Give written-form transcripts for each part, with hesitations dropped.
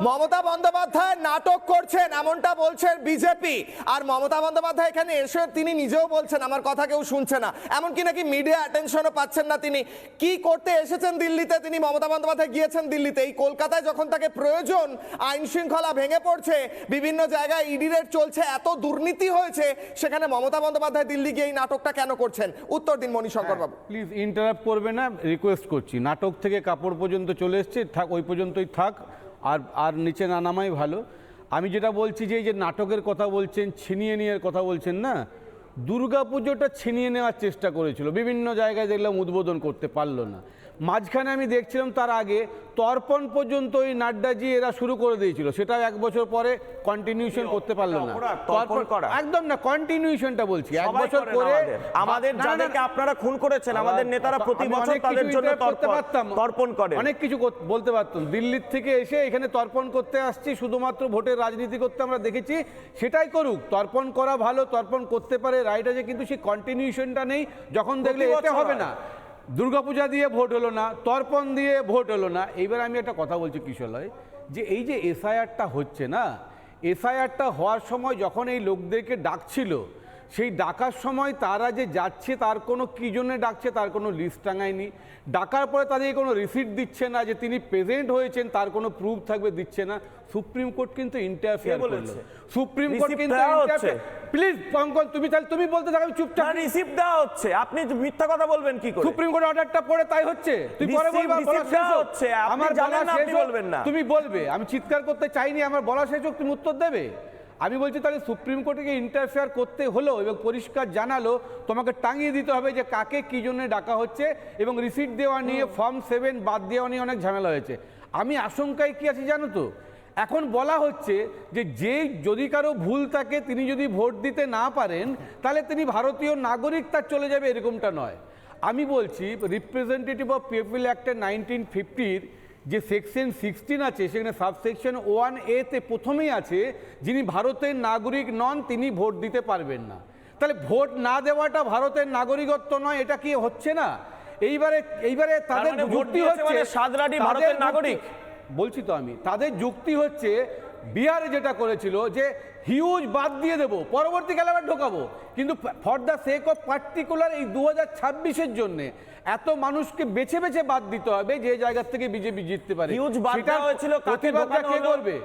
মমতা বন্দ্যোপাধ্যায় নাটক করছেন এমনটা বলছেন বিজেপি, আর মমতা বন্দ্যোপাধ্যায় এখানে এসে তিনি নিজেও বলছেন আমার কথা কেউ শুনছে না, এমনকি নাকি মিডিয়া অ্যাটেনশনও পাচ্ছেন না। তিনি কি করতে এসেছেন দিল্লিতে? তিনি মমতা বন্দ্যোপাধ্যায় গিয়েছেন দিল্লিতে, এই কলকাতায় যখন তাকে প্রয়োজন, আইন শৃঙ্খলা ভেঙে পড়ছে, বিভিন্ন জায়গায় ইডি রেড চলছে, এত দুর্নীতি হয়েছে, সেখানে মমতা বন্দ্যোপাধ্যায় দিল্লি গিয়ে এই নাটকটা কেন করছেন? উত্তর দিন মণিশঙ্কর বাবু। প্লিজ ইন্টারাপ্ট করবে না, রিকোয়েস্ট করছি। নাটক থেকে কাপড় পর্যন্ত চলে এসছে, থাক ওই পর্যন্তই থাক, আর আর নিচে না নামাই ভালো। আমি যেটা বলছি যে এই যে নাটকের কথা বলছেন, ছিনিয়ে নেওয়ার কথা বলছেন না, দুর্গাপুজোটা ছিনিয়ে নেওয়ার চেষ্টা করেছিল, বিভিন্ন জায়গায় দেখলাম উদ্বোধন করতে পারলো না। মাঝখানে আমি দেখছিলাম তার আগে তর্পণ পর্যন্ত ওই নাড্ডাজি এরা শুরু করে দিয়েছিল, সেটাও এক বছর পরে কন্টিনিউশন করতে পারলো না। একদম না, কন্টিনিউশনটা বলছি, এক বছর করে আমাদের যাদেরকে আপনারা খুন করেছেন, আমাদের নেতারা প্রতি বছর তাদের জন্য তর্পণ করে, অনেক কিছু বলতে পারতাম। দিল্লির থেকে এসে এখানে তর্পণ করতে আসছি শুধুমাত্র ভোটের রাজনীতি করতে আমরা দেখেছি, সেটাই করুক, তর্পণ করা ভালো, তর্পণ করতে পারে, রাইট আছে, কিন্তু সেই কন্টিনিউশনটা নেই। যখন দেখলে এতে হবে না, দুর্গাপূজা দিয়ে ভোট হলো না, তর্পণ দিয়ে ভোট হলো না। এইবার আমি একটা কথা বলছি কিশোরয়, যে এই যে এসআইআরটা হচ্ছে না, এসআইআরটা হওয়ার সময় যখন এই লোকদেরকে ডাকছিল, সেই ডাকার সময় তারা যে যাচ্ছে তার কোনো কী জন্য ডাকছে তার কোনো লিস্ট টাঙায়নি। ডাকার পরে তাদেরকে কোনো রিসিট দিচ্ছে না, যে তিনি প্রেজেন্ট হয়েছেন তার কোনো প্রুফ থাকবে দিচ্ছে না। সুপ্রিম কোর্ট কিন্তু ইন্টারফেয়ার করলো, সুপ্রিম কোর্ট কিন্তু প্লিজ অঙ্কন তুমি বলতে থাকো, আমি চুপচাপ। রিসিপ্ট দেওয়া হচ্ছে, আপনি মিথ্যা কথা বলবেন কি করে? সুপ্রিম কোর্ট অর্ডারটা পড়ে তাই হচ্ছে, তুই পরে বলবা হচ্ছে, আমার জানেন না, আপনি বলবেন না, তুমি বলবে। আমি চিৎকার করতে চাইনি, আমার বলা শেষ হোক, তুমি উত্তর দেবে। আমি বলছি তাহলে সুপ্রিম কোর্টকে ইন্টারফেয়ার করতে হলো এবং পরিষ্কার জানালো, তোমাকে টাঙিয়ে দিতে হবে যে কাকে কি জন্য ডাকা হচ্ছে, এবং রিসিট দেওয়া নিয়ে ফর্ম 7 বাদ দেওয়া নিয়ে অনেক ঝামেলা হয়েছে। আমি আশঙ্কায় কি আছি জানো তো, এখন বলা হচ্ছে যে যদি কারো ভুল থাকে, তিনি যদি ভোট দিতে না পারেন, তাহলে তিনি ভারতীয় নাগরিক, তার চলে যাবে, এরকমটা নয়। আমি বলছি রিপ্রেজেন্টেটিভ অফ পিপল অ্যাক্টের 1950 যে সেকশন 16 আছে, সেখানে সাবসেকশন 1A-তে প্রথমেই আছে যিনি ভারতের নাগরিক নন তিনি ভোট দিতে পারবেন না। তাহলে ভোট না দেওয়াটা ভারতের নাগরিকত্ব নয়, এটা কি হচ্ছে না? এইবারে তাদের যুক্তি হচ্ছে সাদরাডি ভারতের নাগরিক, বলছি তো আমি, তাদের যুক্তি হচ্ছে বিহারে যেটা করেছিল যে হিউজ বাদ দিয়ে দেবো, পরবর্তীকালে আবার ঢোকাবো, কিন্তু for the sake of particular এই 2026-এর জন্য এত মানুষকে বেছে বেছে বাদ দিতে হবে যে জায়গা থেকে বিজেপি জিততে পারে। হিউজ বাদ দেওয়া হয়েছিল, কাকে ঢোকানো হলো, করবে?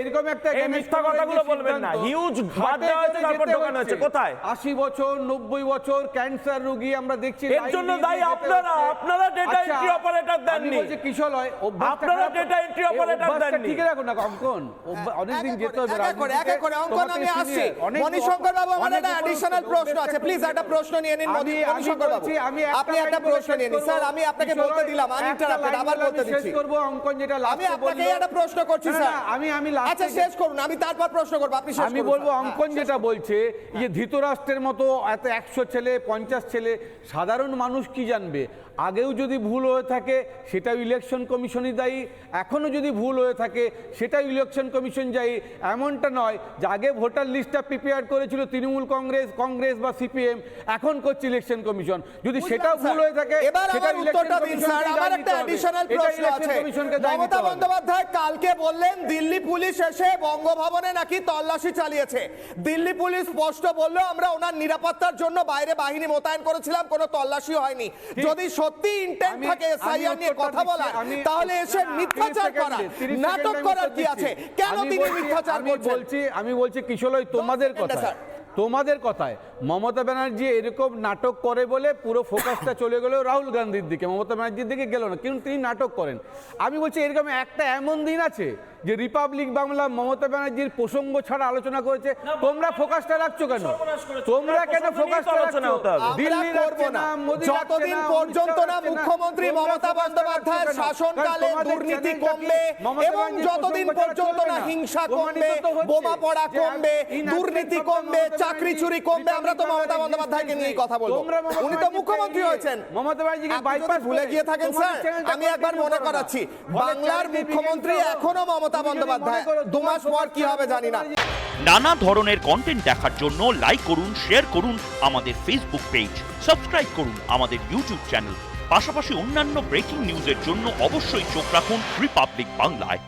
এরকম একটা মিথ্যা কথাগুলো বলবেন না। হিউজ বাদ দেওয়া হয়েছে, তারপর ঢোকানো হচ্ছে কোথায়? 80 বছর 90 বছর ক্যান্সার রোগী আমরা দেখছি, এর জন্য দায়ী আপনারা ডেটা এন্ট্রি অপারেটর দেননি। বলছি কিশোরয়, আপনারা ডেটা এন্ট্রি অপারেটর দেননি। ঠিক রাখুন না অঙ্কন, অনেকদিন যেতে হবে। এক এক করে অঙ্কন আমি আসছি। মণিশঙ্কর বাবু, আমার একটা অ্যাডিশনাল প্রশ্ন আছে, প্লিজ একটা প্রশ্ন নিয়ে নিন মণিশঙ্কর বাবু। আপনি একটা প্রশ্ন নিয়ে নিন স্যার, আমি আপনাকে বলতে দিলাম, আমি ইন্টারাপ্টেড, আবার বলতে দিচ্ছি। শেষ করব অঙ্কন, যেটা আমি আপনাকে একটা প্রশ্ন করছি স্যার। আমি আচ্ছা শেষ করুন, আমি তারপর প্রশ্ন করব, আপনি শেষ করুন। আমি বলবো অঙ্কন যেটা বলছে যে ধৃতরাষ্ট্রের মতো এত 100 ছেলে 50 ছেলে, সাধারণ মানুষ কি জানবে? আগেও যদি ভুল হয়ে থাকে সেটাও ইলেকশন কমিশনই দায়ী, এখনও যদি ভুল হয়ে থাকে সেটাও ইলেকশন কমিশন দায়ী। এমনটা নয় যে আগে ভোটার লিস্টটা প্রিপেয়ার করেছিল তৃণমূল কংগ্রেস বা সিপিএম, এখন করছে ইলেকশন কমিশন। যদি সেটাও ভুল হয়ে থাকে সেটা উত্তরটা দিন স্যার। আমার একটা অ্যাডিশনাল প্রশ্ন আছে। মমতা বন্দ্যোপাধ্যায় কালকে বললেন দিল্লি পুলিশ এসে বঙ্গভবনে নাকি তল্লাশি চালিয়েছে। দিল্লি পুলিশ স্পষ্ট বলল আমরা ওনার নিরাপত্তার জন্য বাইরে বাহিনী মোতায়েন করেছিলাম, কোনো তল্লাশি হয়নি। যদি সত্যি ইন্টেন্ট থাকে এসআইআর নিয়ে কথা বলা, তাহলে এসে মিথ্যাচার করা, নাটক করার কি আছে? কেন তিনি মিথ্যাচার করছেন? আমি বলছি কিশোরয়, তোমাদের কথায় মমতা ব্যানার্জি এরকম নাটক করে বলে পুরো ফোকাসটা চলে গেল রাহুল গান্ধীর দিকে, মমতা ব্যানার্জির দিকে গেল না, কিন্তু তিনি নাটক করেন। আমি বলছি এরকম একটা এমন দিন আছে যে রিপাবলিক বাংলা মমতা ব্যানার্জির প্রসঙ্গ ছাড়া আলোচনা করেছে, তোমরা ফোকাসটা রাখছো কেন? তোমরা কেন ফোকাসটা রাখছো? দিল্লি রাখবো না যতদিন পর্যন্ত না মুখ্যমন্ত্রী মমতা বন্দ্যোপাধ্যায়ের শাসনকালে দুর্নীতি কমবে, এবং যতদিন পর্যন্ত না হিংসা কমবে, বোমা পড়া কমবে, দুর্নীতি কমবে, চাকরি চুরি কমবে, আমরা তো মমতা বন্দ্যোপাধ্যায়কে নিয়ে কথা বলবো। উনি তো মুখ্যমন্ত্রী হয়েছেন। মমতা ব্যানার্জিকে বাইপাস ভুলে গিয়ে থাকেন স্যার। আমি একবার মনে করাচ্ছি, বাংলার মুখ্যমন্ত্রী এখনো মমতা বন্দ্যোপাধ্যায়। 2 মাস পর কি হবে জানি না। নানা ধরনের কন্টেন্ট দেখার জন্য লাইক করুন, শেয়ার করুন আমাদের ফেসবুক পেজ, সাবস্ক্রাইব করুন আমাদের ইউটিউব চ্যানেল, পাশাপাশি অন্যান্য ব্রেকিং নিউজের জন্য অবশ্যই চোখ রাখুন রিপাবলিক বাংলায়।